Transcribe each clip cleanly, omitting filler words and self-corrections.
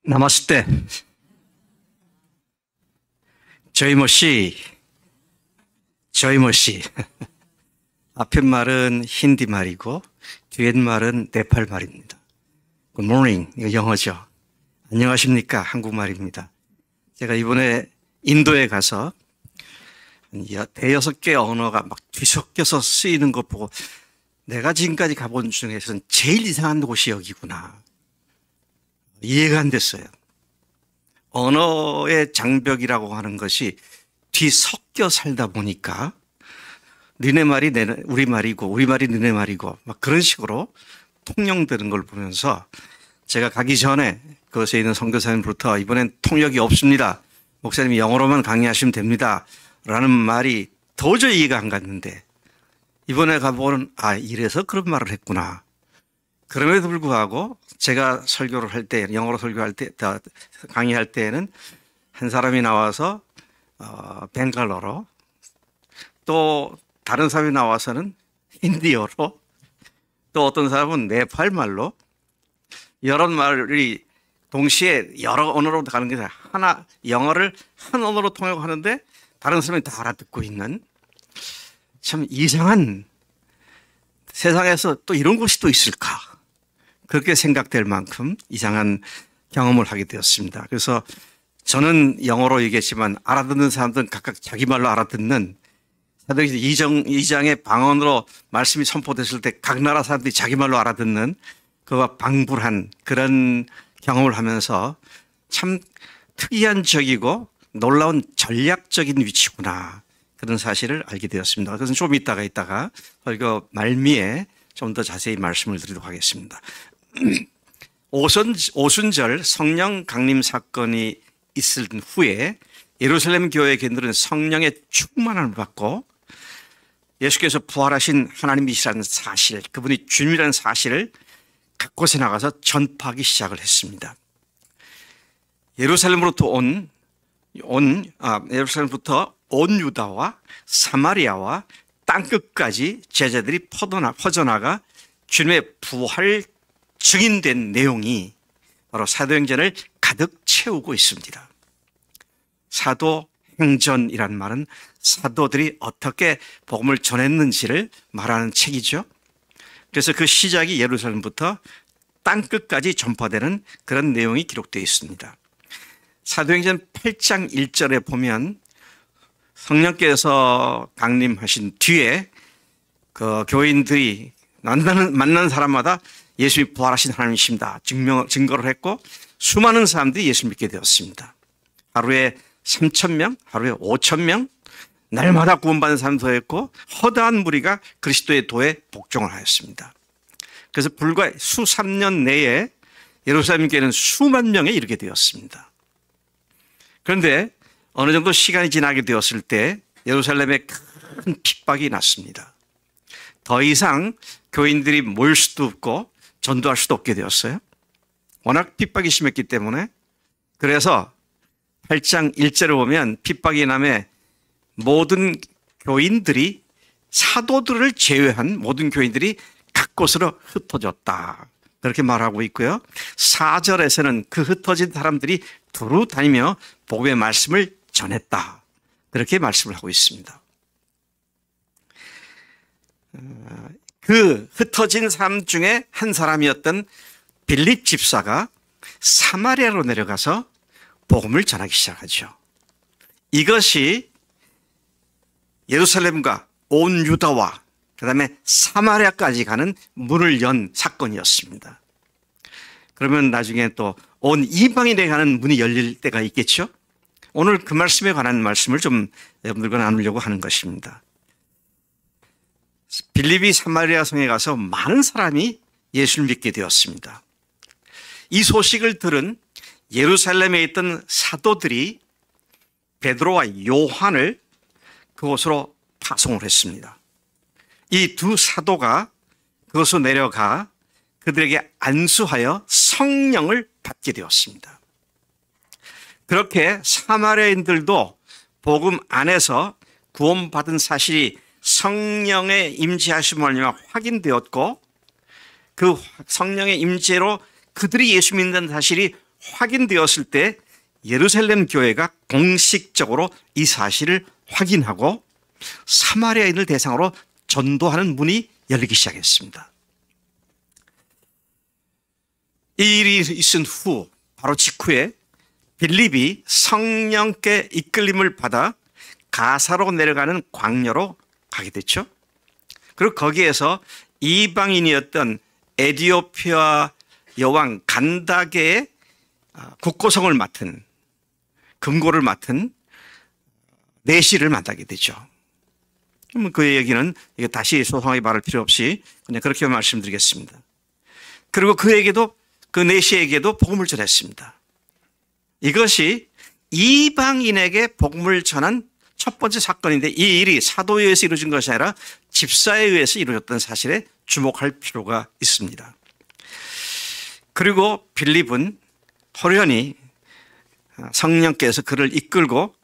나마스테. 저이모씨. 앞에 말은 힌디 말이고 뒤에 말은 네팔 말입니다. Good morning. 이거 영어죠. 안녕하십니까? 한국말입니다. 제가 이번에 인도에 가서 대여섯 개 언어가 막 뒤섞여서 쓰이는 거 보고 내가 지금까지 가본 중에서는 제일 이상한 곳이 여기구나. 이해가 안 됐어요. 언어의 장벽이라고 하는 것이 뒤섞여 살다 보니까 너네 말이 우리 말이고 우리 말이 너네 말이고 막 그런 식으로 통용되는 걸 보면서 제가 가기 전에 그것에 있는 선교사님부터 이번엔 통역이 없습니다. 목사님이 영어로만 강의하시면 됩니다. 라는 말이 도저히 이해가 안 갔는데 이번에 가보면 이래서 그런 말을 했구나. 그럼에도 불구하고 제가 설교를 할 때, 영어로 설교할 때, 강의할 때에는 한 사람이 나와서 벵갈어로, 또 다른 사람이 나와서는 힌디어로, 또 어떤 사람은 네팔 말로, 여러 말이 동시에 여러 언어로 가는 게 하나, 영어를 한 언어로 통역하는데 다른 사람이 다 알아듣고 있는 참 이상한, 세상에서 또 이런 곳이 또 있을까? 그렇게 생각될 만큼 이상한 경험을 하게 되었습니다. 그래서 저는 영어로 얘기했지만 알아듣는 사람들은 각각 자기 말로 알아듣는 사도행전 2장의 방언으로 말씀이 선포됐을 때 각 나라 사람들이 자기 말로 알아듣는 그와 방불한 그런 경험을 하면서 참 특이한 적이고 놀라운 전략적인 위치구나. 그런 사실을 알게 되었습니다. 그래서 좀 이따가 설교 말미에 좀 더 자세히 말씀을 드리도록 하겠습니다. 오순절 성령 강림 사건이 있을 후에 예루살렘 교회 교인들은 성령의 충만함을 받고 예수께서 부활하신 하나님이시라는 사실, 그분이 주님이라는 사실을 각곳에 나가서 전파하기 시작을 했습니다. 예루살렘부터 온 유다와 사마리아와 땅끝까지 제자들이 퍼져나가 주님의 부활 증인된 내용이 바로 사도행전을 가득 채우고 있습니다. 사도행전이란 말은 사도들이 어떻게 복음을 전했는지를 말하는 책이죠. 그래서 그 시작이 예루살렘부터 땅끝까지 전파되는 그런 내용이 기록되어 있습니다. 사도행전 8장 1절에 보면 성령께서 강림하신 뒤에 그 교인들이 만난 사람마다 예수님이 부활하신 하나님이십니다. 증거를 했고 수많은 사람들이 예수 믿게 되었습니다. 하루에 3,000명, 하루에 5,000명, 날마다 구원받는 사람도 더했고 허다한 무리가 그리스도의 도에 복종을 하였습니다. 그래서 불과 수삼 년 내에 예루살렘 교회는 수만 명에 이르게 되었습니다. 그런데 어느 정도 시간이 지나게 되었을 때 예루살렘에 큰 핍박이 났습니다. 더 이상 교인들이 모일 수도 없고 전도할 수도 없게 되었어요. 워낙 핍박이 심했기 때문에. 그래서 8장 1절에 보면 핍박이 남에 모든 교인들이 사도들을 제외한 모든 교인들이 각곳으로 흩어졌다. 그렇게 말하고 있고요. 4절에서는 그 흩어진 사람들이 두루 다니며 복음의 말씀을 전했다. 그렇게 말씀을 하고 있습니다. 그 흩어진 사람 중에 한 사람이었던 빌립 집사가 사마리아로 내려가서 복음을 전하기 시작하죠. 이것이 예루살렘과 온 유다와 그다음에 사마리아까지 가는 문을 연 사건이었습니다. 그러면 나중에 또 온 이방인에 가는 문이 열릴 때가 있겠죠. 오늘 그 말씀에 관한 말씀을 좀 여러분들과 나누려고 하는 것입니다. 빌립이 사마리아 성에 가서 많은 사람이 예수를 믿게 되었습니다. 이 소식을 들은 예루살렘에 있던 사도들이 베드로와 요한을 그곳으로 파송을 했습니다. 이 두 사도가 그곳으로 내려가 그들에게 안수하여 성령을 받게 되었습니다. 그렇게 사마리아인들도 복음 안에서 구원받은 사실이 성령의 임재하심을 말미암아 확인되었고 그 성령의 임재로 그들이 예수 믿는 사실이 확인되었을 때 예루살렘 교회가 공식적으로 이 사실을 확인하고 사마리아인을 대상으로 전도하는 문이 열리기 시작했습니다. 이 일이 있은 후 바로 직후에 빌립이 성령께 이끌림을 받아 가사로 내려가는 광야로 가게 됐죠. 그리고 거기에서 이방인이었던 에디오피아 여왕 간다게의 국고성을 맡은 금고를 맡은 내시를 만나게 되죠. 그 얘기는 다시 소상하게 말할 필요 없이 그냥 그렇게 말씀드리겠습니다. 그리고 그에게도 그 내시에게도 복음을 전했습니다. 이것이 이방인에게 복음을 전한 첫 번째 사건인데 이 일이 사도에 의해서 이루어진 것이 아니라 집사에 의해서 이루어졌던 사실에 주목할 필요가 있습니다. 그리고 빌립은 호련히 성령께서 그를 이끌고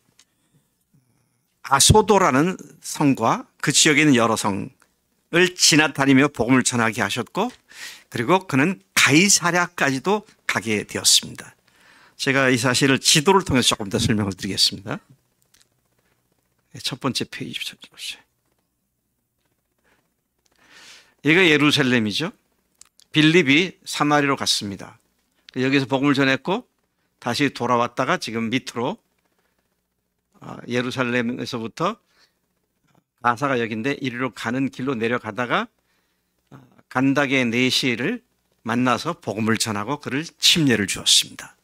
아소도라는 성과 그 지역에 있는 여러 성을 지나다니며 복음을 전하게 하셨고 그리고 그는 가이사랴까지도 가게 되었습니다. 제가 이 사실을 지도를 통해서 조금 더 설명을 드리겠습니다. 첫 번째 페이지 보세요. 여기가 예루살렘이죠. 빌립이 사마리아로 갔습니다. 여기서 복음을 전했고 다시 돌아왔다가 지금 밑으로 예루살렘에서부터 가사가 여기인데 이리로 가는 길로 내려가다가 간다게 내시를 만나서 복음을 전하고 그를 침례를 주었습니다.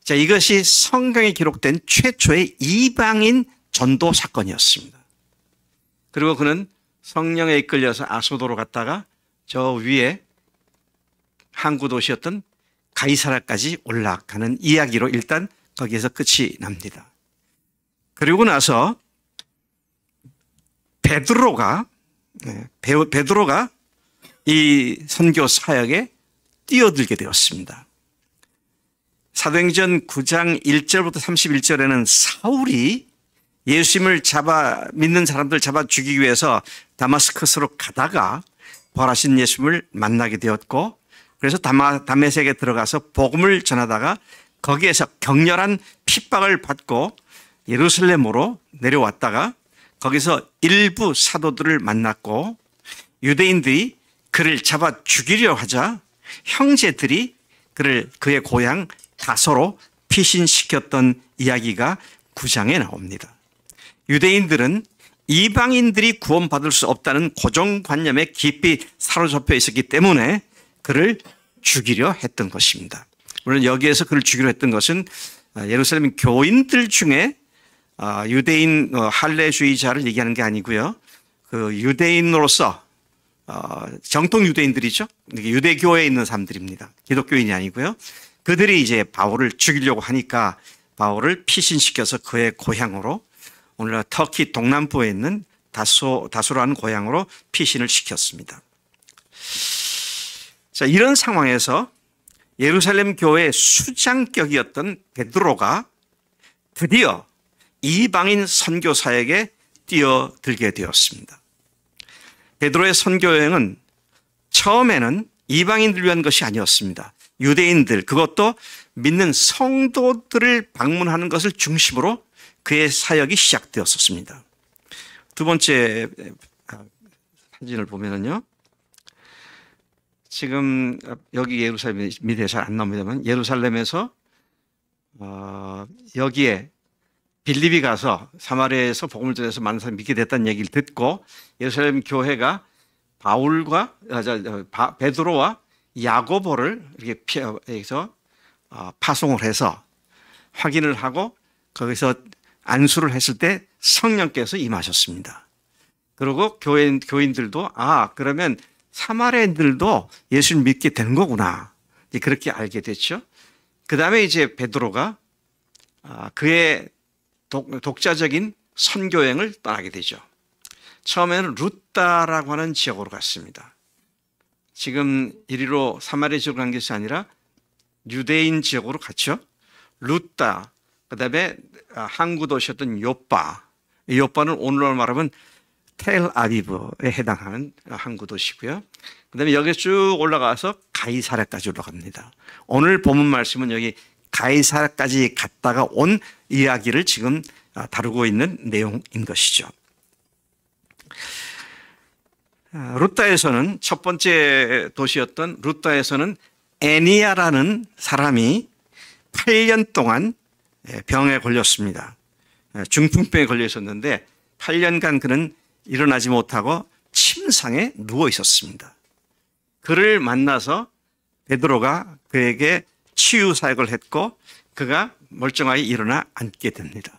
자, 이것이 성경에 기록된 최초의 이방인 전도 사건이었습니다. 그리고 그는 성령에 이끌려서 아소도로 갔다가 저 위에 항구 도시였던 가이사랴까지 올라가는 이야기로 일단 거기에서 끝이 납니다. 그리고 나서 베드로가 이 선교 사역에 뛰어들게 되었습니다. 사도행전 9장 1절부터 31절에는 사울이 예수님을 믿는 사람들 잡아 죽이기 위해서 다마스커스로 가다가 부활하신 예수님을 만나게 되었고 그래서 다메섹에 들어가서 복음을 전하다가 거기에서 격렬한 핍박을 받고 예루살렘으로 내려왔다가 거기서 일부 사도들을 만났고 유대인들이 그를 잡아 죽이려 하자 형제들이 그의 고향 다소로 피신시켰던 이야기가 9장에 나옵니다. 유대인들은 이방인들이 구원받을 수 없다는 고정관념에 깊이 사로잡혀 있었기 때문에 그를 죽이려 했던 것입니다. 물론 여기에서 그를 죽이려 했던 것은 예루살렘 교인들 중에 유대인 할례주의자를 얘기하는 게 아니고요. 그 유대인으로서 정통 유대인들이죠. 유대교회에 있는 사람들입니다. 기독교인이 아니고요. 그들이 이제 바울을 죽이려고 하니까 바울을 피신시켜서 그의 고향으로 오늘날 터키 동남부에 있는 다소라는 고향으로 피신을 시켰습니다. 자, 이런 상황에서 예루살렘 교회의 수장격이었던 베드로가 드디어 이방인 선교 사역에 뛰어들게 되었습니다. 베드로의 선교 여행은 처음에는 이방인들 위한 것이 아니었습니다. 유대인들, 그것도 믿는 성도들을 방문하는 것을 중심으로 그의 사역이 시작되었었습니다. 두 번째 사진을 보면은요. 지금 여기 예루살렘이 잘 안 나옵니다만 예루살렘에서 여기에 빌립이 가서 사마리아에서 복음을 전해서 많은 사람이 믿게 됐다는 얘기를 듣고 예루살렘 교회가 베드로와 야고보를 이렇게 여기서 파송을 해서 확인을 하고 거기서 안수를 했을 때 성령께서 임하셨습니다. 그리고 교인들도 그러면 사마리아인들도 예수를 믿게 되는 거구나. 그렇게 알게 됐죠. 그 다음에 이제 베드로가 그의 독자적인 선교여행을 떠나게 되죠. 처음에는 루따라고 하는 지역으로 갔습니다. 지금 이리로 사마리아 지역으로 간 것이 아니라 유대인 지역으로 갔죠. 루따, 그 다음에 항구 도시였던 요빠. 이 요빠는 오늘날 말하면 텔아비브에 해당하는 항구 도시고요. 그다음에 여기 쭉 올라가서 가이사랴까지 올라갑니다. 오늘 본문 말씀은 여기 가이사랴까지 갔다가 온 이야기를 지금 다루고 있는 내용인 것이죠. 루타에서는 첫 번째 도시였던 루타에서는 애니아라는 사람이 8년 동안 병에 걸렸습니다. 중풍병에 걸려 있었는데 8년간 그는 일어나지 못하고 침상에 누워 있었습니다. 그를 만나서 베드로가 그에게 치유 사역을 했고 그가 멀쩡하게 일어나 앉게 됩니다.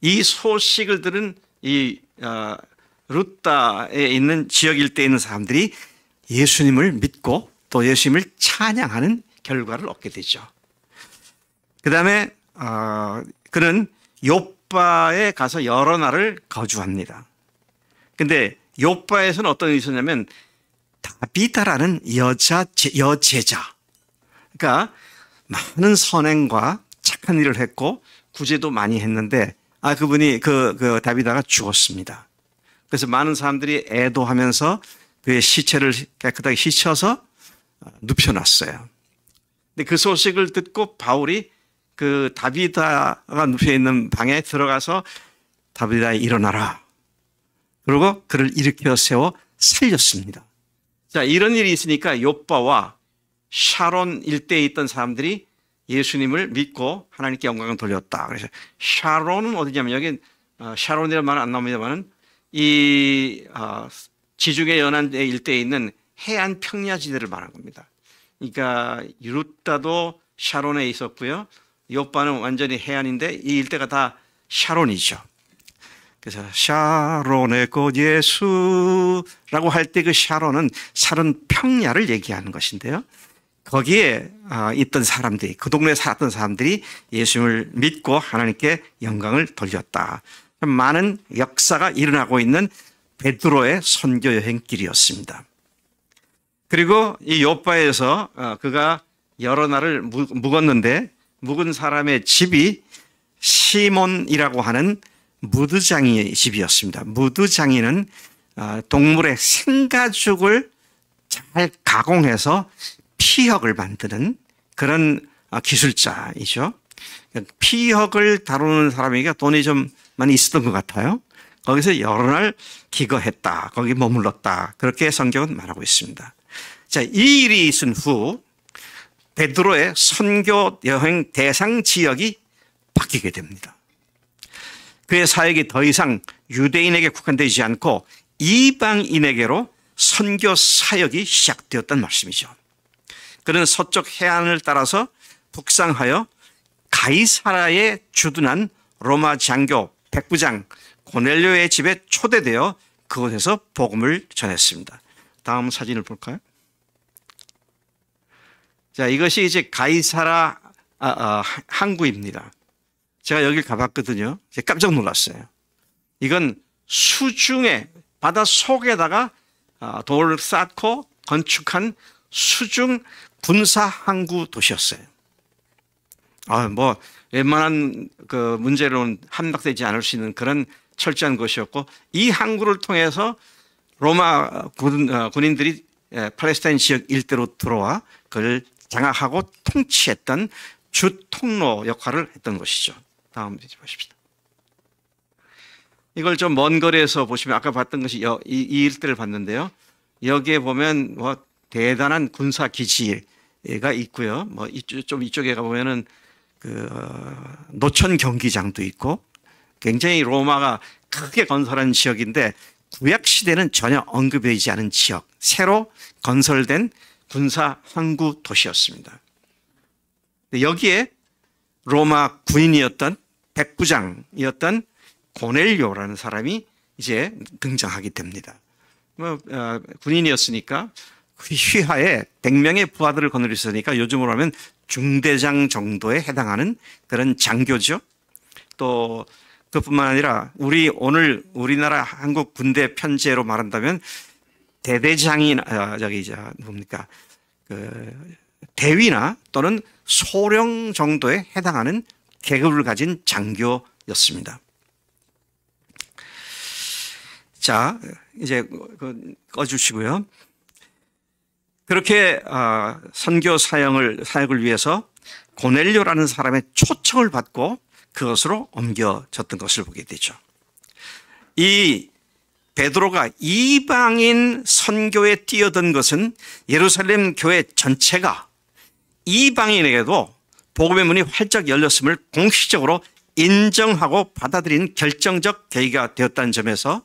이 소식을 들은 이 루타에 있는 지역 일대에 있는 사람들이 예수님을 믿고 또 예수님을 찬양하는 결과를 얻게 되죠. 그 다음에 그는 요빠에 가서 여러 날을 거주합니다. 근데 요빠에서는 어떤 일이 있었냐면 다비다라는 여제자, 그러니까 많은 선행과 착한 일을 했고 구제도 많이 했는데 그분이 그 다비다가 죽었습니다. 그래서 많은 사람들이 애도하면서 그의 시체를 깨끗하게 씻어서 눕혀놨어요. 근데 그 소식을 듣고 바울이 그 다비다가 눕혀 있는 방에 들어가서 다비다 일어나라. 그리고 그를 일으켜 세워 살렸습니다. 자, 이런 일이 있으니까 요빠와 샤론 일대에 있던 사람들이 예수님을 믿고 하나님께 영광을 돌렸다. 그래서 샤론은 어디냐면 여기 샤론이라는 말은 안 나옵니다만은 이 지중해 연안 일대에 있는 해안 평야지대를 말한 겁니다. 그러니까 루타도 샤론에 있었고요. 요빠는 완전히 해안인데 이 일대가 다 샤론이죠. 그래서 샤론의 꽃 예수라고 할 때 그 샤론은 샤론 평야를 얘기하는 것인데요. 거기에 있던 사람들이, 그 동네에 살았던 사람들이 예수님을 믿고 하나님께 영광을 돌렸다. 많은 역사가 일어나고 있는 베드로의 선교 여행길이었습니다. 그리고 이 요빠에서 그가 여러 날을 묵었는데 묵은 사람의 집이 시몬이라고 하는 무드장이의 집이었습니다. 무드장이는 동물의 생가죽을 잘 가공해서 피혁을 만드는 그런 기술자이죠. 피혁을 다루는 사람에게 돈이 좀 많이 있었던 것 같아요. 거기서 여러 날 기거했다. 거기 머물렀다. 그렇게 성경은 말하고 있습니다. 자, 이 일이 있은 후 베드로의 선교 여행 대상 지역이 바뀌게 됩니다. 그의 사역이 더 이상 유대인에게 국한되지 않고 이방인에게로 선교 사역이 시작되었다는 말씀이죠. 그는 서쪽 해안을 따라서 북상하여 가이사라에 주둔한 로마 장교 백부장 고넬료의 집에 초대되어 그곳에서 복음을 전했습니다. 다음 사진을 볼까요? 자, 이것이 이제 가이사라 항구입니다. 제가 여길 가봤거든요. 제가 깜짝 놀랐어요. 이건 수중에 바다 속에다가 돌을 쌓고 건축한 수중 군사 항구 도시였어요. 뭐 웬만한 그 문제로는 함락되지 않을 수 있는 그런 철저한 것이었고 이 항구를 통해서 로마 군인들이 팔레스타인 지역 일대로 들어와 그걸 장악하고 통치했던 주 통로 역할을 했던 것이죠. 다음 페이지 보십시다. 이걸 좀 먼 거리에서 보시면 아까 봤던 것이 이 일대를 봤는데요. 여기에 보면 뭐 대단한 군사 기지가 있고요. 뭐 좀 이쪽에 가보면은 그 노천 경기장도 있고 굉장히 로마가 크게 건설한 지역인데 구약 시대는 전혀 언급되지 않은 지역, 새로 건설된 군사 항구 도시였습니다. 여기에 로마 군인이었던 백부장이었던 고넬료라는 사람이 이제 등장하게 됩니다. 군인이었으니까 휘하에 100명의 부하들을 거느렸으니까 요즘으로 하면 중대장 정도에 해당하는 그런 장교죠. 또 그뿐만 아니라 오늘 우리나라 한국 군대 편제로 말한다면 대대장이 뭡니까 대위나 또는 소령 정도에 해당하는 계급을 가진 장교였습니다. 자, 이제 꺼주시고요. 그렇게 선교 사역을 위해서 고넬료라는 사람의 초청을 받고 그것으로 옮겨졌던 것을 보게 되죠. 이 베드로가 이방인 선교에 뛰어든 것은 예루살렘 교회 전체가 이방인에게도 복음의 문이 활짝 열렸음을 공식적으로 인정하고 받아들인 결정적 계기가 되었다는 점에서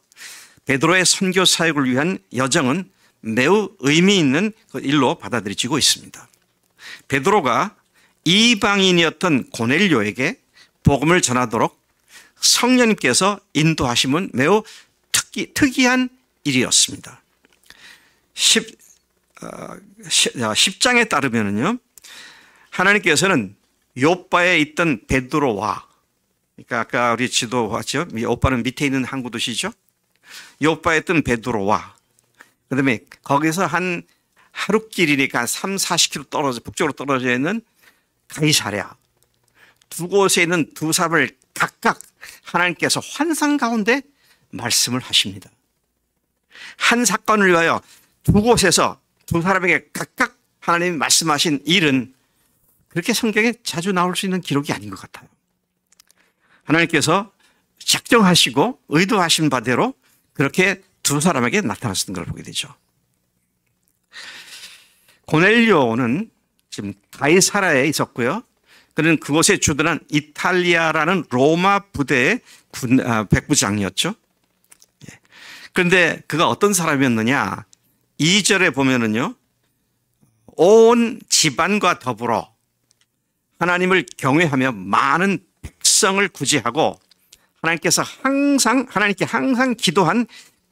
베드로의 선교 사역을 위한 여정은 매우 의미 있는 일로 받아들여지고 있습니다. 베드로가 이방인이었던 고넬료에게 복음을 전하도록 성령님께서 인도하심은 매우 특이한 일이었습니다. 10장에 따르면요, 하나님께서는 요빠에 있던 베드로와, 그러니까 아까 우리 지도 봤죠? 요빠는 밑에 있는 항구 도시죠. 요빠에 있던 베드로와, 그다음에 거기서 한 하루길이니까 한 30-40km 북쪽으로 떨어져 있는 가이사랴, 두 곳에 있는 두 사람을 각각 하나님께서 환상 가운데 말씀을 하십니다. 한 사건을 위하여 두 곳에서 두 사람에게 각각 하나님이 말씀하신 일은 그렇게 성경에 자주 나올 수 있는 기록이 아닌 것 같아요. 하나님께서 작정하시고 의도하신 바대로 그렇게 두 사람에게 나타났던 걸 보게 되죠. 고넬료는 지금 가이사라에 있었고요. 그는 그곳에 주둔한 이탈리아라는 로마 부대의 백부장이었죠. 그런데 그가 어떤 사람이었느냐? 2절에 보면은요, 온 집안과 더불어 하나님을 경외하며 많은 백성을 구제하고 하나님께 항상 기도한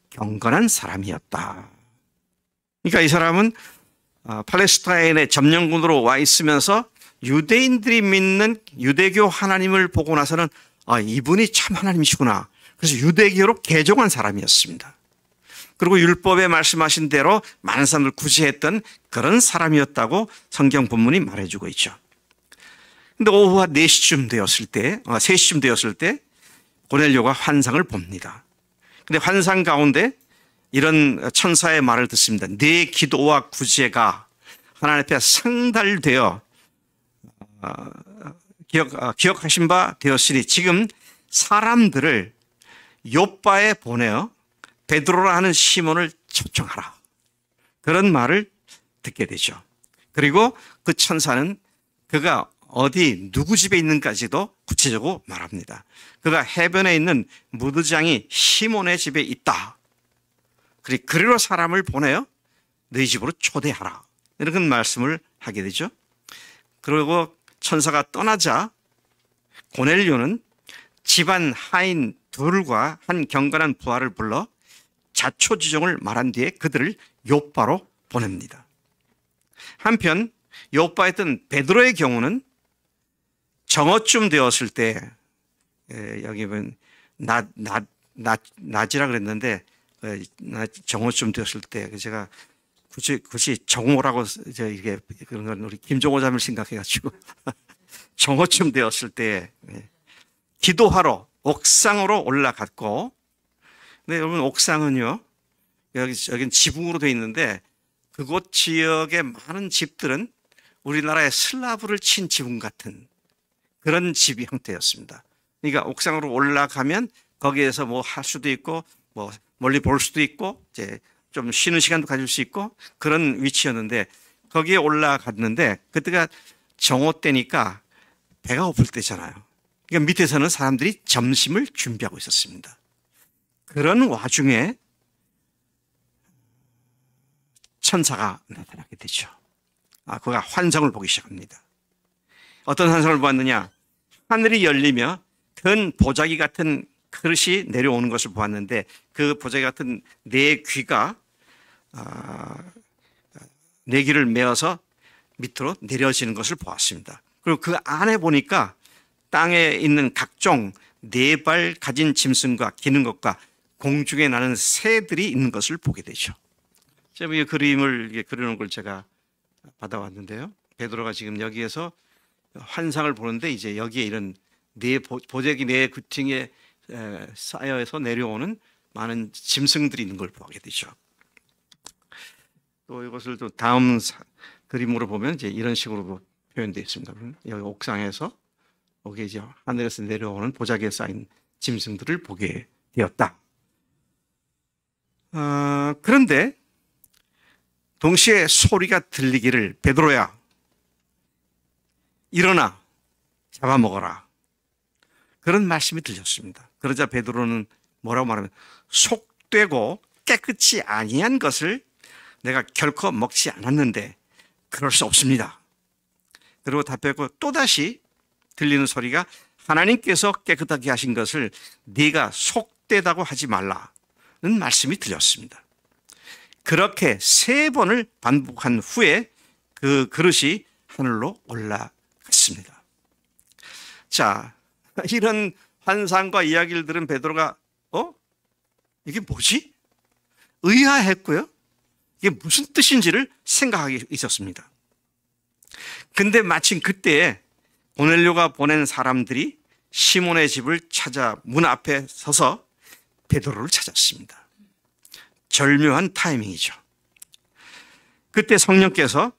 경건한 사람이었다. 그러니까 이 사람은 팔레스타인의 점령군으로 와 있으면서 유대인들이 믿는 유대교 하나님을 보고 나서는 이분이 참 하나님이시구나. 그래서 유대교로 개종한 사람이었습니다. 그리고 율법에 말씀하신 대로 많은 사람을 구제했던 그런 사람이었다고 성경 본문이 말해주고 있죠. 근데 오후 4시쯤 되었을 때, 3시쯤 되었을 때 고넬료가 환상을 봅니다. 근데 환상 가운데 이런 천사의 말을 듣습니다. 내 기도와 구제가 하나님 앞에 상달되어 기억하신 바 되었으니 지금 사람들을 요빠에 보내어 베드로라는 시몬을 초청하라. 그런 말을 듣게 되죠. 그리고 그 천사는 그가 어디 누구 집에 있는까지도 구체적으로 말합니다. 그가 해변에 있는 무드장이 시몬의 집에 있다. 그리로 사람을 보내어 너희 집으로 초대하라. 이런 말씀을 하게 되죠. 그리고 천사가 떠나자 고넬료는 집안 하인 둘과 한 경건한 부하를 불러 자초지종을 말한 뒤에 그들을 요빠로 보냅니다. 한편 요빠에 있던 베드로의 경우는 정오쯤 되었을 때, 여기 보면 낮이라 그랬는데 정오쯤 되었을 때 제가 굳이 정오라고 이게 그런 건 우리 김종호 자매를 생각해가지고 정오쯤 되었을 때 기도하러 옥상으로 올라갔고, 근데 여러분 옥상은요, 여긴 지붕으로 되어 있는데 그곳 지역의 많은 집들은 우리나라의 슬라브를 친 지붕 같은 그런 집이 형태였습니다. 그러니까 옥상으로 올라가면 거기에서 뭐 할 수도 있고 뭐 멀리 볼 수도 있고 이제 좀 쉬는 시간도 가질 수 있고 그런 위치였는데 거기에 올라갔는데 그때가 정오 때니까 배가 고플 때잖아요. 그러니까 밑에서는 사람들이 점심을 준비하고 있었습니다. 그런 와중에 천사가 나타나게 되죠. 그가 환상을 보기 시작합니다. 어떤 환상을 보았느냐? 하늘이 열리며 큰 보자기 같은 그릇이 내려오는 것을 보았는데 그 보자기 같은 네 귀가 네 귀를 메어서 밑으로 내려지는 것을 보았습니다. 그리고 그 안에 보니까 땅에 있는 각종 네 발 가진 짐승과 기는 것과 공중에 나는 새들이 있는 것을 보게 되죠. 제가 이 그림을 그려놓은 걸 제가 받아왔는데요. 베드로가 지금 여기에서 환상을 보는데 이제 여기에 이런 보자기 네 구팅에 쌓여서 내려오는 많은 짐승들이 있는 걸 보게 되죠. 또 이것을 또 다음 그림으로 보면 이제 이런 식으로 표현되어 있습니다. 여기 옥상에서 여기 이제 하늘에서 내려오는 보자기에 쌓인 짐승들을 보게 되었다. 그런데 동시에 소리가 들리기를 베드로야 일어나 잡아먹어라. 그런 말씀이 들렸습니다. 그러자 베드로는 뭐라고 말하면 속되고 깨끗이 아니한 것을 내가 결코 먹지 않았는데 그럴 수 없습니다. 그리고 답했고 또다시 들리는 소리가 하나님께서 깨끗하게 하신 것을 네가 속되다고 하지 말라는 말씀이 들렸습니다. 그렇게 3번을 반복한 후에 그 그릇이 하늘로 올라갔습니다. 자, 이런 환상과 이야기를 들은 베드로가 이게 뭐지? 의아했고요. 이게 무슨 뜻인지를 생각하게 있었습니다. 근데 마침 그때에 고넬료가 보낸 사람들이 시몬의 집을 찾아 문 앞에 서서 베드로를 찾았습니다. 절묘한 타이밍이죠. 그때 성령께서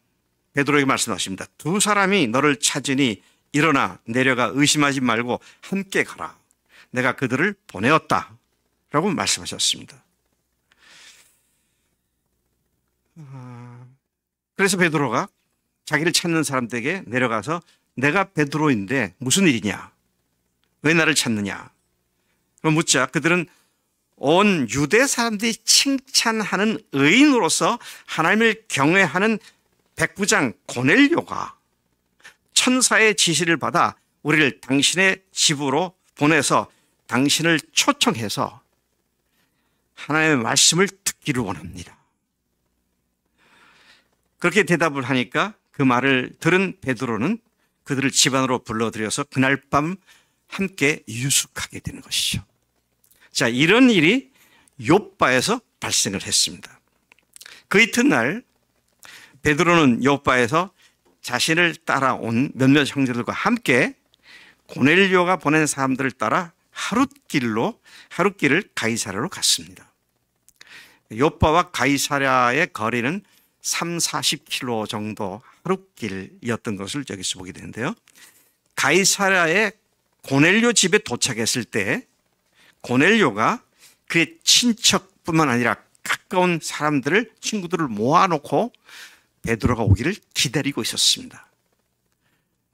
베드로에게 말씀하십니다. 2 사람이 너를 찾으니 일어나 내려가 의심하지 말고 함께 가라. 내가 그들을 보내었다. 라고 말씀하셨습니다. 그래서 베드로가 자기를 찾는 사람들에게 내려가서 내가 베드로인데 무슨 일이냐? 왜 나를 찾느냐? 묻자 그들은 온 유대 사람들이 칭찬하는 의인으로서 하나님을 경외하는 백부장 고넬료가 천사의 지시를 받아 우리를 당신의 집으로 보내서 당신을 초청해서 하나님의 말씀을 듣기를 원합니다. 그렇게 대답을 하니까 그 말을 들은 베드로는 그들을 집 안으로 불러들여서 그날 밤 함께 유숙하게 되는 것이죠. 자, 이런 일이 욥바에서 발생을 했습니다. 그 이튿날 베드로는 욥바에서 자신을 따라온 몇몇 형제들과 함께 고넬료가 보낸 사람들을 따라 하룻길을 가이사랴로 갔습니다. 욥바와 가이사랴의 거리는 30-40km 정도 하룻길이었던 것을 여기서 보게 되는데요. 가이사랴의 고넬료 집에 도착했을 때 고넬료가 그의 친척뿐만 아니라 가까운 사람들을, 친구들을 모아놓고 베드로가 오기를 기다리고 있었습니다.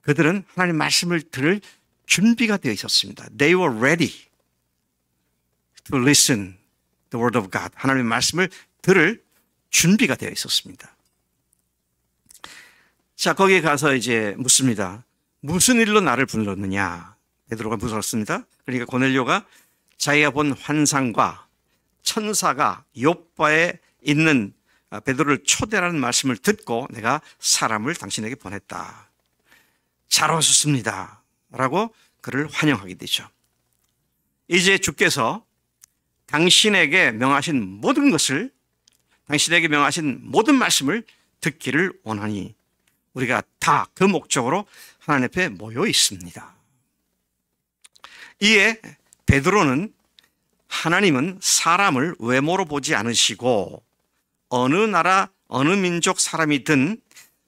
그들은 하나님 말씀을 들을 준비가 되어 있었습니다. They were ready to listen the word of God. 하나님의 말씀을 들을 준비가 되어 있었습니다. 자, 거기에 가서 이제 묻습니다. 무슨 일로 나를 불렀느냐? 베드로가 물었습니다. 그러니까 고넬료가 자기가 본 환상과 천사가 욥바에 있는 베드로를 초대하는 말씀을 듣고 내가 사람을 당신에게 보냈다. 잘 오셨습니다. 라고 그를 환영하게 되죠. 이제 주께서 당신에게 명하신 모든 것을, 당신에게 명하신 모든 말씀을 듣기를 원하니 우리가 다 그 목적으로 하나님 앞에 모여 있습니다. 이에 베드로는 하나님은 사람을 외모로 보지 않으시고 어느 나라 어느 민족 사람이든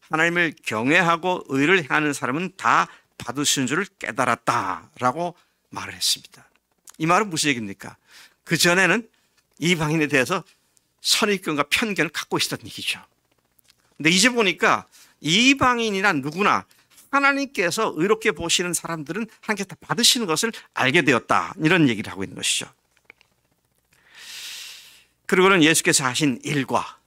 하나님을 경외하고 의를 행하는 사람은 다 받으시는 줄을 깨달았다라고 말을 했습니다. 이 말은 무슨 얘기입니까? 그전에는 이방인에 대해서 선입견과 편견을 갖고 있었던 얘기죠. 근데 이제 보니까 이방인이나 누구나 하나님께서 의롭게 보시는 사람들은 하나님께서 다 받으시는 것을 알게 되었다. 이런 얘기를 하고 있는 것이죠. 그리고는 예수께서 하신 일과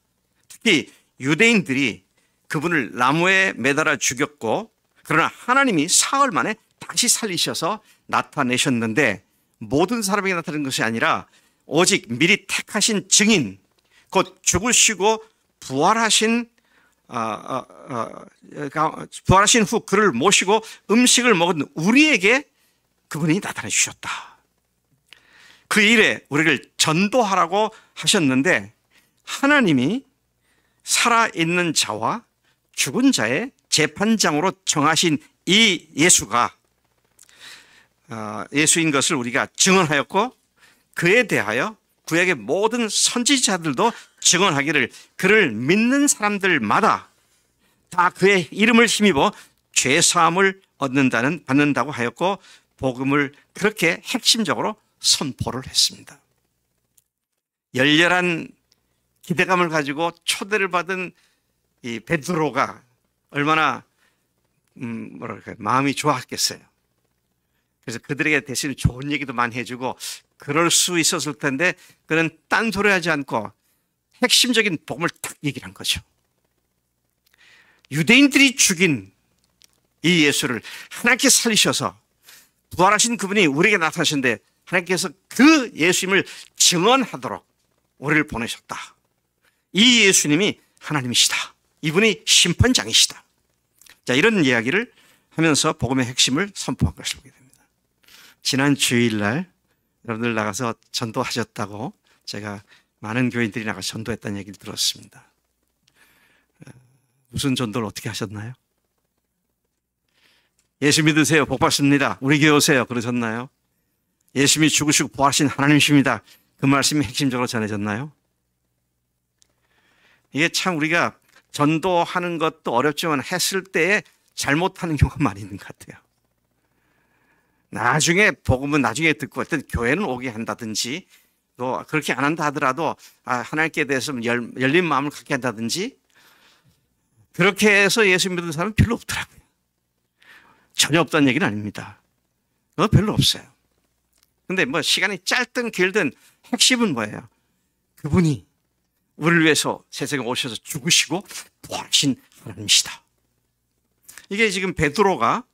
특히 유대인들이 그분을 나무에 매달아 죽였고 그러나 하나님이 사흘 만에 다시 살리셔서 나타내셨는데 모든 사람에게 나타낸 것이 아니라 오직 미리 택하신 증인, 곧 죽으시고 부활하신 후 그를 모시고 음식을 먹은 우리에게 그분이 나타내 주셨다. 그 일에 우리를 전도하라고 하셨는데 하나님이 살아있는 자와 죽은 자의 재판장으로 정하신 이 예수가 예수인 것을 우리가 증언하였고 그에 대하여 구약의 모든 선지자들도 증언하기를 그를 믿는 사람들마다 다 그의 이름을 힘입어 죄사함을 받는다고 하였고 복음을 그렇게 핵심적으로 선포를 했습니다. 열렬한 기대감을 가지고 초대를 받은 이 베드로가 얼마나 마음이 좋았겠어요. 그래서 그들에게 대신 좋은 얘기도 많이 해주고 그럴 수 있었을 텐데 그는 딴소리하지 않고 핵심적인 복음을 딱 얘기를 한 거죠. 유대인들이 죽인 이 예수를 하나님께서 살리셔서 부활하신 그분이 우리에게 나타나셨는데 하나님께서 그 예수님을 증언하도록 우리를 보내셨다. 이 예수님이 하나님이시다. 이분이 심판장이시다. 자, 이런 이야기를 하면서 복음의 핵심을 선포한 것을 보게 됩니다. 지난 주일날 여러분들 나가서 전도하셨다고 제가 많은 교인들이 나가서 전도했다는 얘기를 들었습니다. 무슨 전도를 어떻게 하셨나요? 예수 믿으세요. 복 받습니다. 우리 교회 오세요. 그러셨나요? 예수님이 죽으시고 부활하신 하나님이십니다. 그 말씀이 핵심적으로 전해졌나요? 이게 참 우리가 전도하는 것도 어렵지만 했을 때에 잘못하는 경우가 많이 있는 것 같아요. 나중에 복음은 나중에 듣고 어떤 교회는 오게 한다든지 또 그렇게 안 한다 하더라도 하나님께 대해서 열린 마음을 갖게 한다든지 그렇게 해서 예수 믿는 사람은 별로 없더라고요. 전혀 없다는 얘기는 아닙니다. 별로 없어요. 근데 뭐 시간이 짧든 길든 핵심은 뭐예요? 그분이 우리를 위해서 세상에 오셔서 죽으시고 부활하신 하나님이시다. 이게 지금 베드로가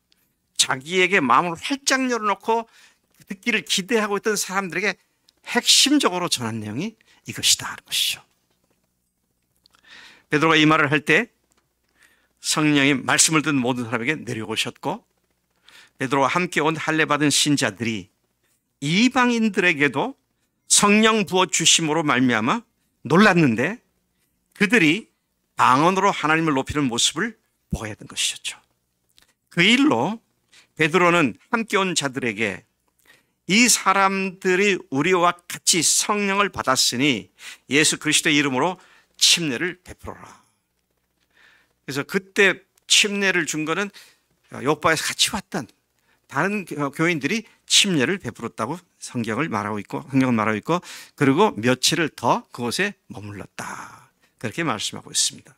자기에게 마음을 활짝 열어놓고 듣기를 기대하고 있던 사람들에게 핵심적으로 전한 내용이 이것이다 하는 것이죠. 베드로가 이 말을 할 때 성령이 말씀을 듣는 모든 사람에게 내려오셨고 베드로와 함께 온 할례 받은 신자들이 이방인들에게도 성령 부어 주심으로 말미암아 놀랐는데 그들이 방언으로 하나님을 높이는 모습을 보아야 했던 것이었죠. 그 일로 베드로는 함께 온 자들에게 이 사람들이 우리와 같이 성령을 받았으니 예수 그리스도의 이름으로 침례를 베풀어라. 그래서 그때 침례를 준 거는 요바에서 같이 왔던 다른 교인들이 침례를 베풀었다고 성경은 말하고 있고 그리고 며칠을 더 그곳에 머물렀다. 그렇게 말씀하고 있습니다.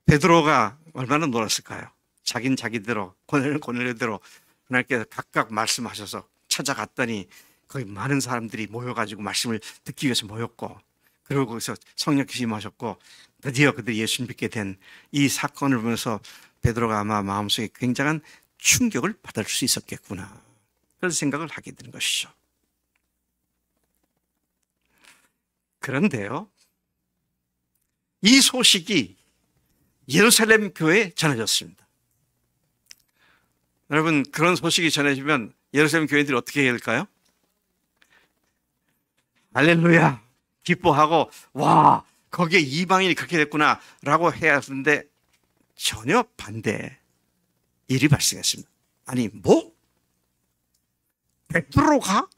베드로가 얼마나 놀랐을까요? 자긴 자기대로 고넬료대로 하나님께서 각각 말씀하셔서 찾아갔더니 거기 많은 사람들이 모여가지고 말씀을 듣기 위해서 모였고 그리고 거기서 성령께서 임하셨고 드디어 그들이 예수 믿게 된 이 사건을 보면서 베드로가 아마 마음속에 굉장한 충격을 받을 수 있었겠구나 그런 생각을 하게 되는 것이죠. 그런데요, 이 소식이 예루살렘 교회에 전해졌습니다. 여러분, 그런 소식이 전해지면 예루살렘 교인들이 어떻게 해야 될까요? 할렐루야 기뻐하고 와 거기에 이방인이 그렇게 됐구나 라고 해야 하는데 전혀 반대 일이 발생했습니다. 아니 뭐? 베드로가?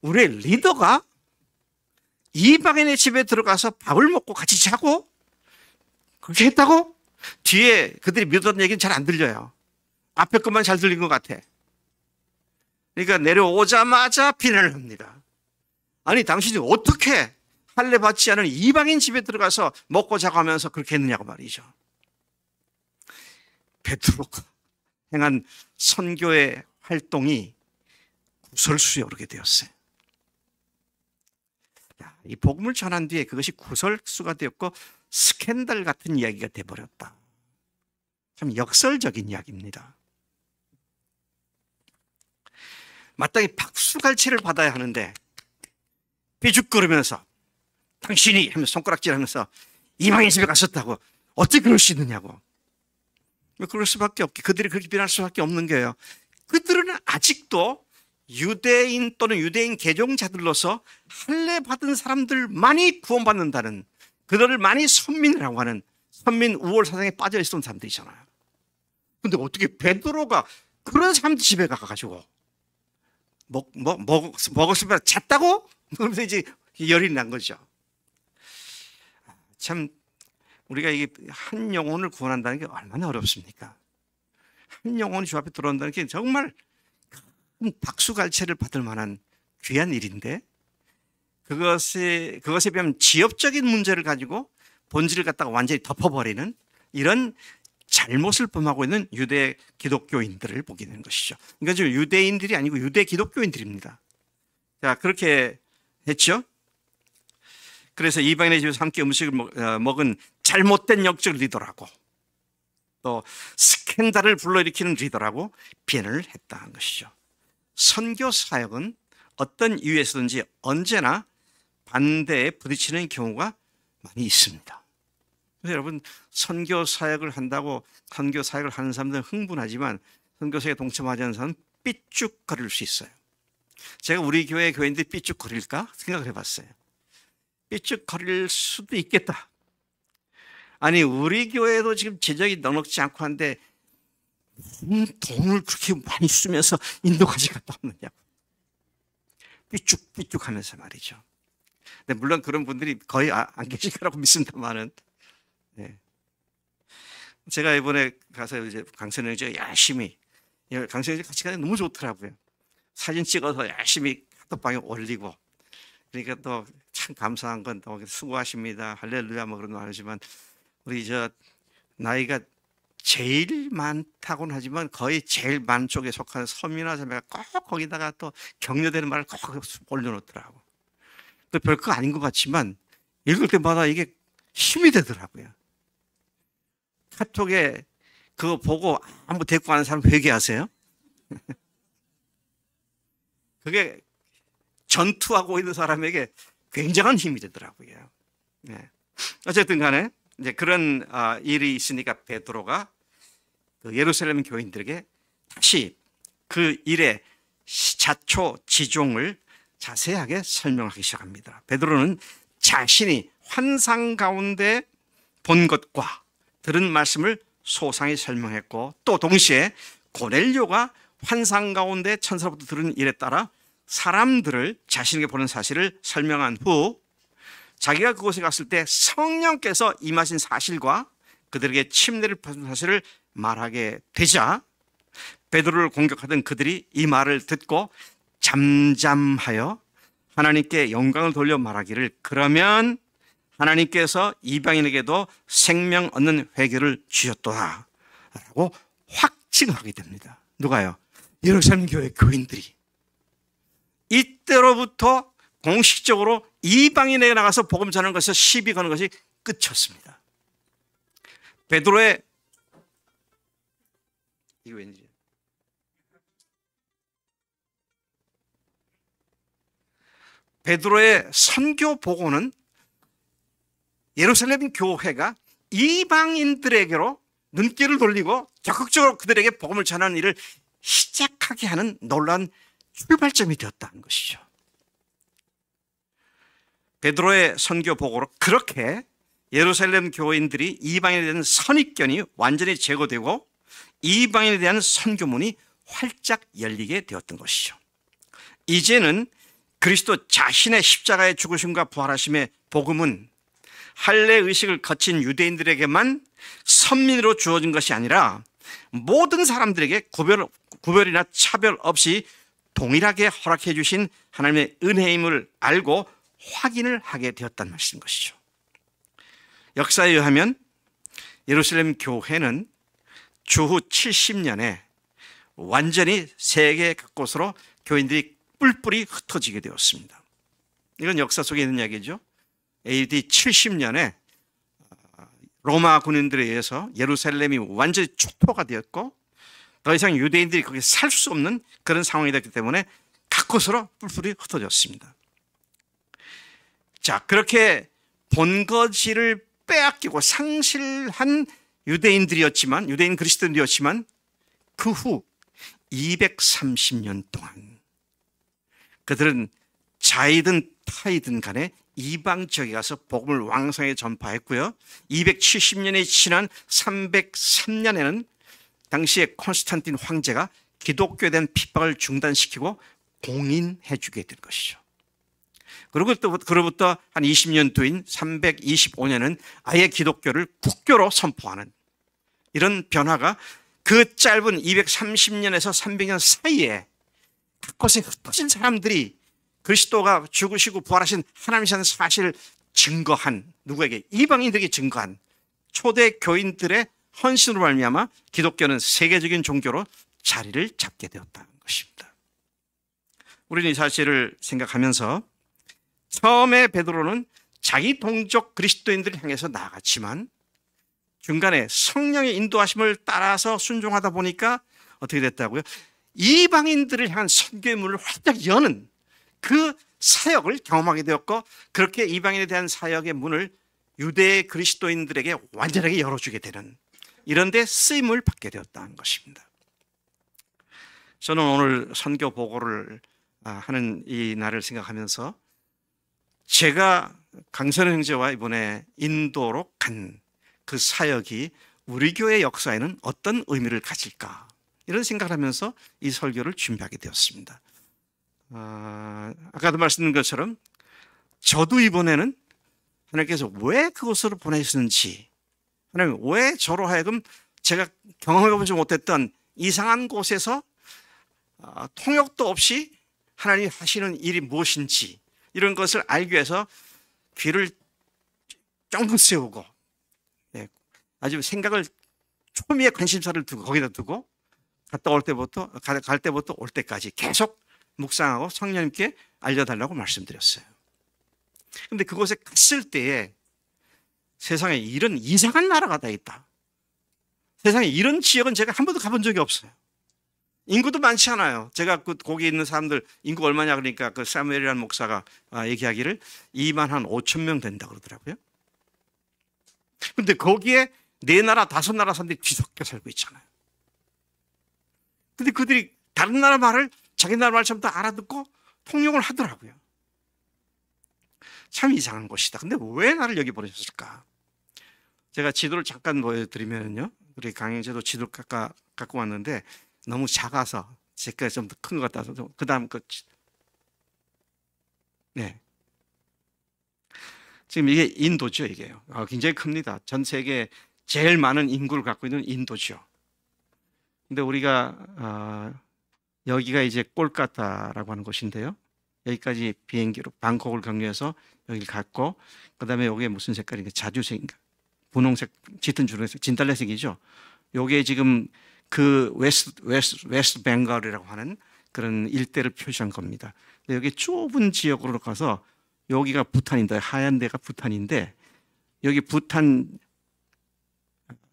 우리의 리더가 이방인의 집에 들어가서 밥을 먹고 같이 자고 그렇게 했다고? 뒤에 그들이 믿었던 얘기는 잘 안 들려요. 앞에 것만 잘 들린 것 같아. 그러니까 내려오자마자 비난을 합니다. 아니 당신이 어떻게 할례 받지 않은 이방인 집에 들어가서 먹고 자고 하면서 그렇게 했느냐고 말이죠. 베드로가 행한 선교의 활동이 구설수에 오르게 되었어요. 이 복음을 전한 뒤에 그것이 구설수가 되었고 스캔들 같은 이야기가 돼버렸다. 참 역설적인 이야기입니다. 마땅히 박수갈채를 받아야 하는데 삐죽거리면서 당신이 하면서 손가락질하면서 이방인 집에 갔었다고 어떻게 그럴 수 있느냐고. 그럴 수밖에 없게 그들이 그렇게 비난할 수밖에 없는 거예요. 그들은 아직도 유대인 또는 유대인 개종자들로서 할례 받은 사람들만이 구원받는다는 그들을 많이 선민이라고 하는 선민 우월 사상에 빠져 있었던 사람들이잖아요. 그런데 어떻게 베드로가 그런 사람들 집에 가가지고 먹었으면 잤다고? 그러면서 이제 열이 난 거죠. 참, 우리가 이게 한 영혼을 구원한다는 게 얼마나 어렵습니까? 한 영혼이 주 앞에 들어온다는 게 정말 큰 박수갈채를 받을 만한 귀한 일인데, 그것에 비하면 지엽적인 문제를 가지고 본질을 갖다가 완전히 덮어버리는 이런 잘못을 범하고 있는 유대 기독교인들을 보게 되는 것이죠. 그러니까 지금 유대인들이 아니고 유대 기독교인들입니다. 자, 그렇게 했죠. 그래서 이방인의 집에서 함께 음식을 먹은 잘못된 역적 리더라고, 또 스캔들을 불러일으키는 리더라고 비난을 했다는 것이죠. 선교 사역은 어떤 이유에서든지 언제나 반대에 부딪히는 경우가 많이 있습니다. 그래서 여러분, 선교 사역을 한다고 선교 사역을 하는 사람들은 흥분하지만 선교 사역에 동참하지 않는 사람은 삐죽거릴 수 있어요. 제가 우리 교회 교인들이 삐죽거릴까 생각을 해봤어요. 삐죽거릴 수도 있겠다. 아니, 우리 교회도 지금 재정이 넉넉지 않고 한데 돈을 그렇게 많이 쓰면서 인도까지 갔다 왔느냐고 삐죽삐죽하면서 말이죠. 근데 물론 그런 분들이 거의 안 계실 거라고 믿습니다만은, 네. 제가 이번에 가서 이제 강선영 씨 열심히, 강선영 씨 같이 가는 게 너무 좋더라고요. 사진 찍어서 열심히 카톡방에 올리고, 그러니까 또 참 감사한 건 또 수고하십니다, 할렐루야 뭐 그런 거 하지만, 우리 나이가 제일 많다고는 하지만 거의 제일 많은 쪽에 속하는 서민아 자매가 꼭 거기다가 또 격려되는 말을 꼭 올려놓더라고. 또 별거 아닌 것 같지만 읽을 때마다 이게 힘이 되더라고요. 카톡에 그거 보고 아무 대꾸 안 하는 사람 회개하세요? 그게 전투하고 있는 사람에게 굉장한 힘이 되더라고요. 네. 어쨌든 간에 이제 그런 일이 있으니까 베드로가 그 예루살렘 교인들에게 다시 그 일의 자초 지종을 자세하게 설명하기 시작합니다. 베드로는 자신이 환상 가운데 본 것과 들은 말씀을 소상히 설명했고, 또 동시에 고넬료가 환상 가운데 천사로부터 들은 일에 따라 사람들을 자신에게 보는 사실을 설명한 후 자기가 그곳에 갔을 때 성령께서 임하신 사실과 그들에게 침례를 받은 사실을 말하게 되자 베드로를 공격하던 그들이 이 말을 듣고 잠잠하여 하나님께 영광을 돌려 말하기를, 그러면 하나님께서 이방인에게도 생명 얻는 회개를 주셨도다 라고 확증하게 됩니다. 누가요? 예루살렘 교회 교인들이. 이때로부터 공식적으로 이방인에게 나가서 복음 전하는 것에서 시비 거는 것이 끝이었습니다. 베드로의 이거 왠지 베드로의 선교 보고는 예루살렘 교회가 이방인들에게로 눈길을 돌리고 적극적으로 그들에게 복음을 전하는 일을 시작하게 하는 놀라운 출발점이 되었다는 것이죠. 베드로의 선교 보고로 그렇게 예루살렘 교인들이 이방인에 대한 선입견이 완전히 제거되고 이방인에 대한 선교문이 활짝 열리게 되었던 것이죠. 이제는 그리스도 자신의 십자가의 죽으심과 부활하심의 복음은 할례 의식을 거친 유대인들에게만 선민으로 주어진 것이 아니라 모든 사람들에게 구별이나 차별 없이 동일하게 허락해 주신 하나님의 은혜임을 알고 확인을 하게 되었다는 말씀인 것이죠. 역사에 의하면 예루살렘 교회는 주후 70년에 완전히 세계 각곳으로 교인들이 뿔뿔이 흩어지게 되었습니다. 이건 역사 속에 있는 이야기죠. AD 70년에 로마 군인들에 의해서 예루살렘이 완전히 축포가 되었고 더 이상 유대인들이 거기 살 수 없는 그런 상황이 됐기 때문에 각곳으로 뿔뿔이 흩어졌습니다. 자, 그렇게 본거지를 빼앗기고 상실한 유대인 그리스도인들이었지만 그 후 230년 동안 그들은 자이든 타이든 간에 이방 지역에 가서 복음을 왕성하게 전파했고요. 270년이 지난 303년에는 당시에 콘스탄틴 황제가 기독교에 대한 핍박을 중단시키고 공인해 주게 된 것이죠. 그리고 또 그로부터 한 20년 뒤인 325년은 아예 기독교를 국교로 선포하는 이런 변화가 그 짧은 230년에서 300년 사이에 그곳에 흩어진 사람들이 그리스도가 죽으시고 부활하신 하나님이라는 사실을 증거한, 누구에게? 이방인들에게 증거한 초대 교인들의 헌신으로 말미암아 기독교는 세계적인 종교로 자리를 잡게 되었다는 것입니다. 우리는 이 사실을 생각하면서 처음에 베드로는 자기 동족 그리스도인들을 향해서 나아갔지만 중간에 성령의 인도하심을 따라서 순종하다 보니까 어떻게 됐다고요? 이방인들을 향한 선교의 문을 활짝 여는 그 사역을 경험하게 되었고, 그렇게 이방인에 대한 사역의 문을 유대 그리스도인들에게 완전하게 열어주게 되는 이런 데 쓰임을 받게 되었다는 것입니다. 저는 오늘 선교 보고를 하는 이 날을 생각하면서 제가 강선우 형제와 이번에 인도로 간 그 사역이 우리 교회 역사에는 어떤 의미를 가질까, 이런 생각을 하면서 이 설교를 준비하게 되었습니다. 아까도 말씀드린 것처럼 저도 이번에는 하나님께서 왜 그곳으로 보내셨는지, 하나님 왜 저로 하여금 제가 경험해보지 못했던 이상한 곳에서 통역도 없이 하나님이 하시는 일이 무엇인지 이런 것을 알기 위해서 귀를 쫑긋 세우고 아주 생각을 초미의 관심사를 두고 거기다 두고 갈 때부터 올 때까지 계속 묵상하고 성령님께 알려달라고 말씀드렸어요. 그런데 그곳에 갔을 때에 세상에 이런 이상한 나라가 다 있다. 세상에 이런 지역은 제가 한 번도 가본 적이 없어요. 인구도 많지 않아요. 제가 거기 있는 사람들 인구 얼마냐 그러니까 그 사무엘이라는 목사가 얘기하기를 2만 한 5천 명 된다 그러더라고요. 그런데 거기에 4나라 5나라 사람들이 뒤섞여 살고 있잖아요. 근데 그들이 다른 나라 말을 자기 나라 말처럼 다 알아듣고 통역을 하더라고요. 참 이상한 곳이다. 근데 왜 나를 여기 보내셨을까? 제가 지도를 잠깐 보여드리면요, 우리 강영재도 지도를 갖고 왔는데 너무 작아서 제가 좀 더 큰 것 같아서 그 다음 네. 지금 이게 인도죠, 이게요. 굉장히 큽니다. 전 세계 제일 많은 인구를 갖고 있는 인도죠. 근데 우리가 여기가 이제 꼴까타라고 하는 곳인데요. 여기까지 비행기로 방콕을 경유해서 여기를 갔고, 그 다음에 여기에 무슨 색깔인가? 자주색인가? 분홍색, 짙은 주황색, 진달래색이죠. 요게 지금 그 웨스트 벵갈이라고 하는 그런 일대를 표시한 겁니다. 여기 좁은 지역으로 가서 여기가 부탄인데, 하얀 데가 부탄인데, 여기 부탄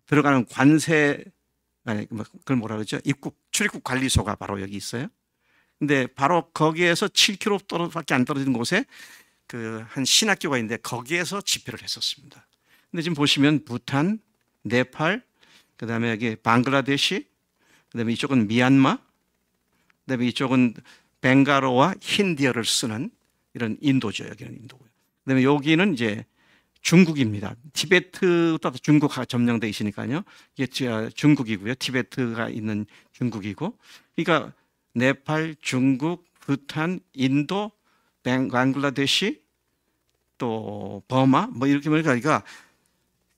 들어가는 관세, 아니 그걸 뭐라 그러죠? 출입국 관리소가 바로 여기 있어요. 근데 바로 거기에서 7km밖에 안 떨어지는 곳에 그 한 신학교가 있는데 거기에서 집회를 했었습니다. 근데 지금 보시면 부탄, 네팔, 그다음에 여기 방글라데시, 그다음에 이쪽은 미얀마, 그다음에 이쪽은 벵갈어와 힌디어를 쓰는 이런 인도죠. 여기는 인도고요. 그다음에 여기는 이제 중국입니다. 티베트도 중국과 점령돼 있으니까요. 이게 중국이고요. 티베트가 있는 중국이고, 그러니까 네팔, 중국, 부탄, 인도, 방글라데시, 또 버마, 뭐 이렇게 보니까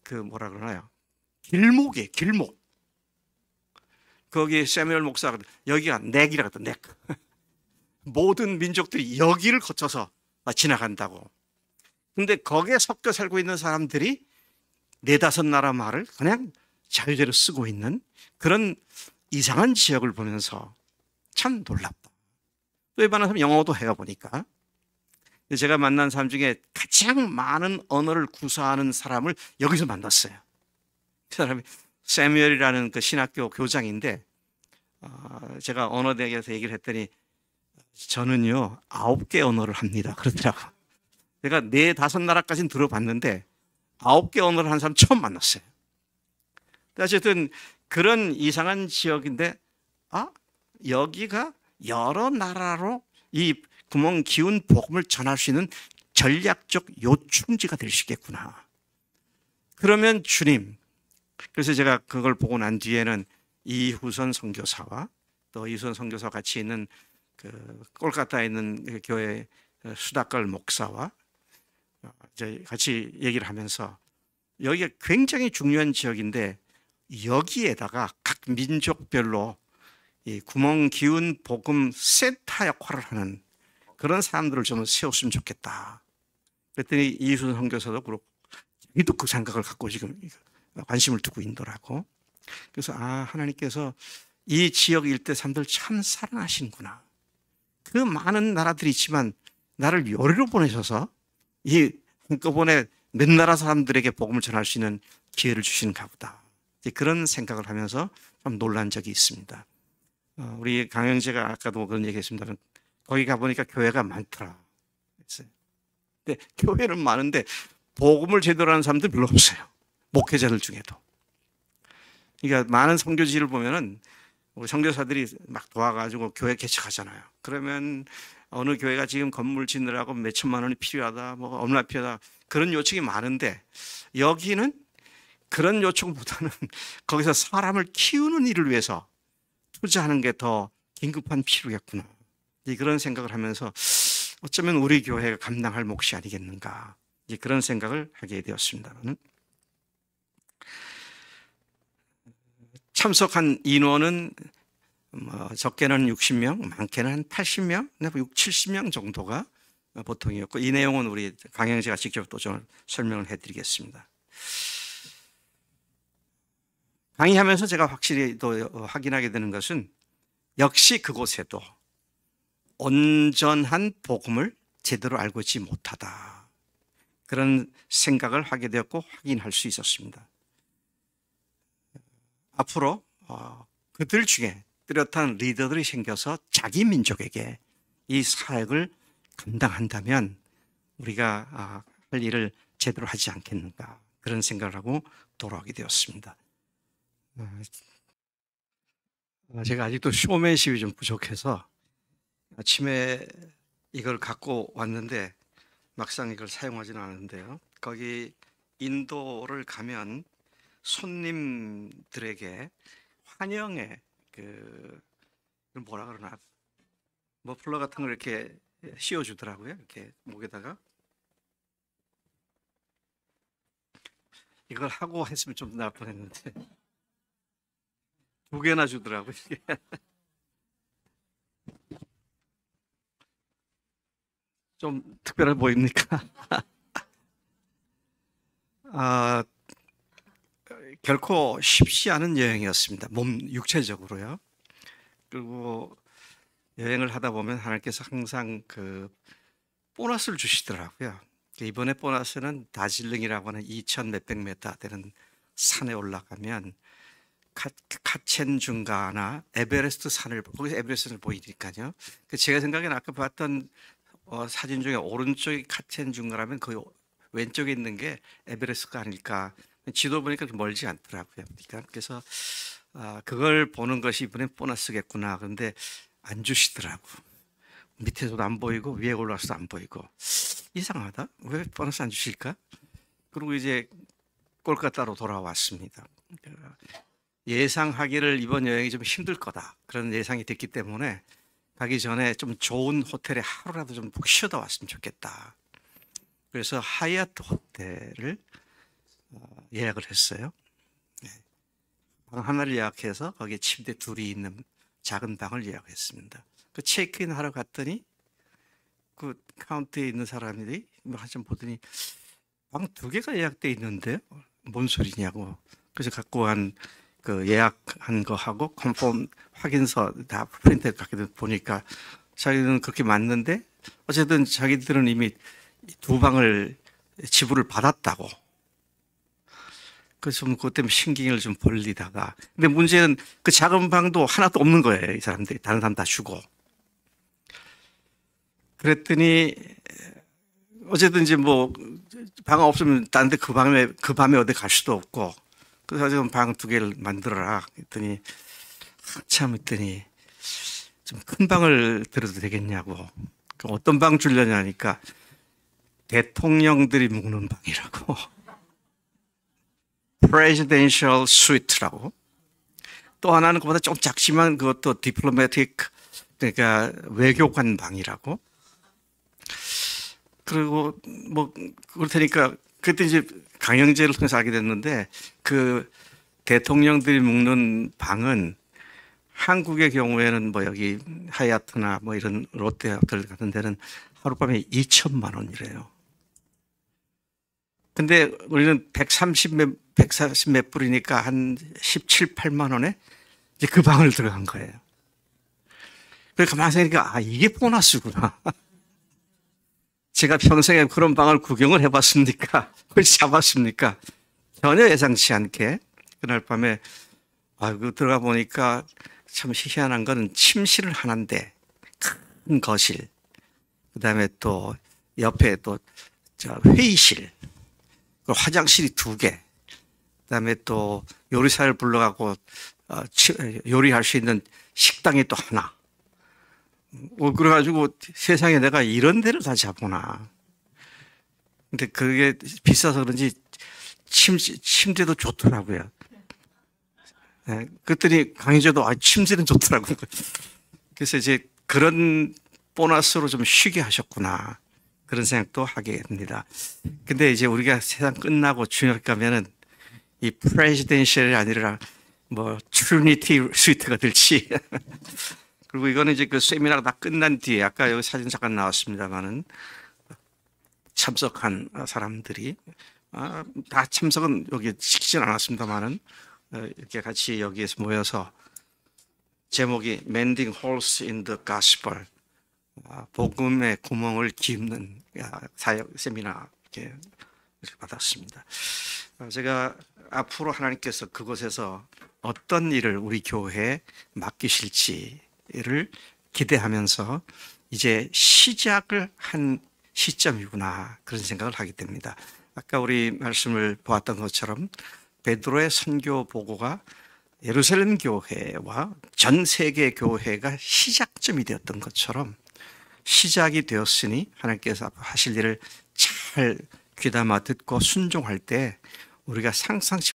그 뭐라 그러나요? 길목이에요. 길목. 거기 세뮤엘 목사가 여기가 넥이라고 했다. 넥. 모든 민족들이 여기를 거쳐서 지나간다고. 근데 거기에 섞여 살고 있는 사람들이 4-5나라 말을 그냥 자유제로 쓰고 있는 그런 이상한 지역을 보면서 참 놀랍다. 또 일반한 사람 영어도 해가 보니까 제가 만난 사람 중에 가장 많은 언어를 구사하는 사람을 여기서 만났어요. 그 사람이 세뮤엘이라는 그 신학교 교장인데 제가 언어대학에서 얘기를 했더니 저는요 9개 언어를 합니다 그러더라고요. 제가 4-5나라까지는 들어봤는데 9개 언어를 하는 사람 처음 만났어요. 어쨌든 그런 이상한 지역인데 여기가 여러 나라로 이 구멍 기운 복음을 전할 수 있는 전략적 요충지가 될 수 있겠구나. 그러면 주님, 그래서 제가 그걸 보고 난 뒤에는 이후선 선교사와 또 이후선 선교사와 같이 있는 그 콜카타에 있는 그 교회 수다걸 목사와 이제 같이 얘기를 하면서 여기가 굉장히 중요한 지역인데 여기에다가 각 민족별로 이 구멍 기운 복음 센터 역할을 하는 그런 사람들을 좀 세웠으면 좋겠다. 그랬더니 이순 선교사도 그렇고 이도 그 생각을 갖고 지금 관심을 두고 있더라고. 그래서 하나님께서 이 지역 일대 사람들 참 사랑하시는구나. 그 많은 나라들이 있지만 나를 요리로 보내셔서 이 한꺼번에 몇 나라 사람들에게 복음을 전할 수 있는 기회를 주시는가 보다. 그런 생각을 하면서 좀 놀란 적이 있습니다. 우리 강영재가 아까도 그런 얘기 했습니다. 거기 가보니까 교회가 많더라. 근데 교회는 많은데 복음을 제대로 하는 사람들 별로 없어요. 목회자들 중에도. 그러니까 많은 선교지를 보면은 우리 선교사들이 막 도와가지고 교회 개척하잖아요. 그러면 어느 교회가 지금 건물 짓느라고 몇 천만 원이 필요하다, 뭐 얼마나 필요하다 그런 요청이 많은데 여기는 그런 요청보다는 거기서 사람을 키우는 일을 위해서 투자하는 게 더 긴급한 필요겠구나. 그런 생각을 하면서 어쩌면 우리 교회가 감당할 몫이 아니겠는가. 그런 생각을 하게 되었습니다. 참석한 인원은 적게는 60명, 많게는 한 80명, 60, 70명 정도가 보통이었고 이 내용은 우리 강영재가 직접 또 좀 설명을 해드리겠습니다. 강의하면서 제가 확실히 또 확인하게 되는 것은 역시 그곳에도 온전한 복음을 제대로 알고 있지 못하다. 그런 생각을 하게 되었고 확인할 수 있었습니다. 앞으로 그들 중에 뚜렷한 리더들이 생겨서 자기 민족에게 이 사역을 감당한다면 우리가 할 일을 제대로 하지 않겠는가 그런 생각을 하고 돌아오게 되었습니다. 제가 아직도 쇼맨십이 좀 부족해서 아침에 이걸 갖고 왔는데 막상 이걸 사용하지는 않은데요. 거기 인도를 가면 손님들에게 환영의 뭐라 그러나 머플러 같은 걸 이렇게 씌워주더라고요. 이렇게 목에다가 이걸 하고 했으면 좀 나을 뻔했는데 2개나 주더라고요. 좀 특별해 보입니까? 결코 쉽지 않은 여행이었습니다. 몸 육체적으로요. 그리고 여행을 하다 보면 하나님께서 항상 그 보너스를 주시더라고요. 이번에 보너스는 다질릉이라고 하는 2,000 몇백 미터 되는 산에 올라가면 카첸중가나 에베레스트 산을 거기서 에베레스트를 보이니까요. 제가 생각에는 아까 봤던 사진 중에 오른쪽이 카첸중가라면 그 왼쪽에 있는 게 에베레스트가 아닐까. 지도 보니까 멀지 않더라고요. 그래서 그걸 보는 것이 이번엔 보너스겠구나. 그런데 안 주시더라고. 밑에서도 안 보이고 위에 올라와서도 안 보이고 이상하다. 왜 보너스 안 주실까? 그리고 이제 콜카타로 돌아왔습니다. 예상하기를 이번 여행이 좀 힘들 거다. 그런 예상이 됐기 때문에 가기 전에 좀 좋은 호텔에 하루라도 좀 푹 쉬다 왔으면 좋겠다. 그래서 하얏트 호텔을 예약을 했어요. 방 하나를 예약해서 거기에 침대 2이 있는 작은 방을 예약했습니다. 그 체크인 하러 갔더니 그 카운터에 있는 사람들이 한참 보더니 방 2개가 예약돼 있는데 뭔 소리냐고. 그래서 갖고 간 그 예약한 거 하고 컨펌 확인서 다 프린트 갖게 보니까 자기들은 그렇게 맞는데 어쨌든 자기들은 이미 2방을 지불을 받았다고. 그래서 좀 그것 때문에 신경을 좀 벌리다가 근데 문제는 그 작은 방도 하나도 없는 거예요. 이 사람들이 다른 사람 다 주고. 그랬더니 어쨌든 이제 뭐 방 없으면 다른 데 그 밤에 어디 갈 수도 없고 그래서 지금 방 2개를 만들어라 했더니 한참 했더니 좀 큰 방을 들어도 되겠냐고. 어떤 방 주려냐 하니까 대통령들이 묵는 방이라고. Presidential Suite라고. 또 하나는 그보다 좀 작지만 그것도 Diplomatic 그러니까 외교관 방이라고. 그리고 뭐 그렇다니까 그때 이제 강영재를 통해서 알게 됐는데 그 대통령들이 묵는 방은 한국의 경우에는 뭐 여기 하얏트나 뭐 이런 롯데 호텔 같은 데는 하룻밤에 2천만 원이래요. 근데 우리는 140 몇 불이니까 한 17, 8만 원에 이제 그 방을 들어간 거예요. 그래서 가만히 생각하니까 이게 보너스구나. 제가 평생에 그런 방을 구경을 해봤습니까? 그걸 잡았습니까? 전혀 예상치 않게 그날 밤에 그 들어가 보니까 참 희한한 거는 침실을 하나인데 큰 거실, 그다음에 또 옆에 또 회의실, 화장실이 2개, 그다음에 또 요리사를 불러가고 요리할 수 있는 식당이 또 하나. 그래가지고 세상에 내가 이런 데를 다 잡구나. 근데 그게 비싸서 그런지 침대도 좋더라고요. 네, 그랬더니 강의자도 침대는 좋더라고요. 그래서 이제 그런 보너스로 좀 쉬게 하셨구나. 그런 생각도 하게 됩니다. 근데 이제 우리가 세상 끝나고 중요할 가면은 이 프레지덴셜이 아니라 뭐 트리니티 스위트가 될지. 그리고 이거는 이제 그 세미나가 다 끝난 뒤에 아까 여기 사진 잠깐 나왔습니다만은 참석한 사람들이 다 참석은 여기 시키진 않았습니다만은 이렇게 같이 여기에서 모여서 제목이 Mending Holes in the Gospel, 복음의 구멍을 깁는 사역 세미나 이렇게 받았습니다. 제가 앞으로 하나님께서 그곳에서 어떤 일을 우리 교회에 맡기실지를 기대하면서 이제 시작을 한 시점이구나, 그런 생각을 하게 됩니다. 아까 우리 말씀을 보았던 것처럼 베드로의 선교 보고가 예루살렘 교회와 전 세계 교회가 시작점이 되었던 것처럼 시작이 되었으니 하나님께서 하실 일을 잘 귀담아 듣고 순종할 때 우리가 상상치